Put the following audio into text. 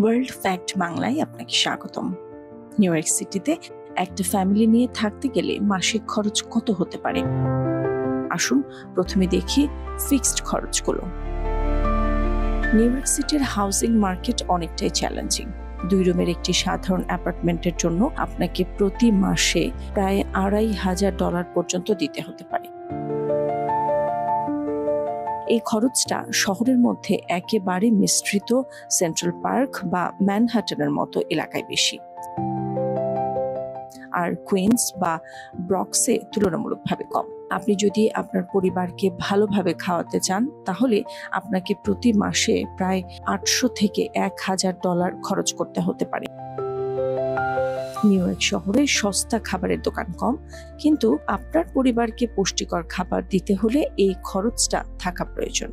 World fact বাংলায় আপনাকে স্বাগতম। নিউ ইয়র্ক সিটিতে একটা ফ্যামিলি নিয়ে থাকতে গেলে মাসিক খরচ কত হতে পারে? আসুন প্রথমে দেখি ফিক্সড খরচগুলো। নিউ ইয়র্ক সিটির হাউসিং মার্কেট অনেকটাই চ্যালেঞ্জিং। 2 রুমের একটি সাধারণ অ্যাপার্টমেন্টের জন্য আপনাকে প্রতি মাসে প্রায় $2,500 পর্যন্ত দিতে হতে পারে। এই খরচটা শহরের মধ্যে একেবারে মিশ্রিত সেন্ট্রাল পার্ক বা ম্যানহাটনের মতো এলাকায় বেশি, আর কুইন্স বা ব্রক্সে তুলনামূলকভাবে কম। আপনি যদি আপনার পরিবারকে ভালোভাবে খাওয়াতে চান তাহলে আপনাকে প্রতি মাসে প্রায় $800 থেকে $1,000 খরচ করতে হতে পারে। নিউ ইয়র্ক শহরে সস্তা খাবারের দোকান কম, কিন্তু আপনার পরিবারকে পুষ্টিকর খাবার দিতে হলে এই খরচটা থাকা প্রয়োজন।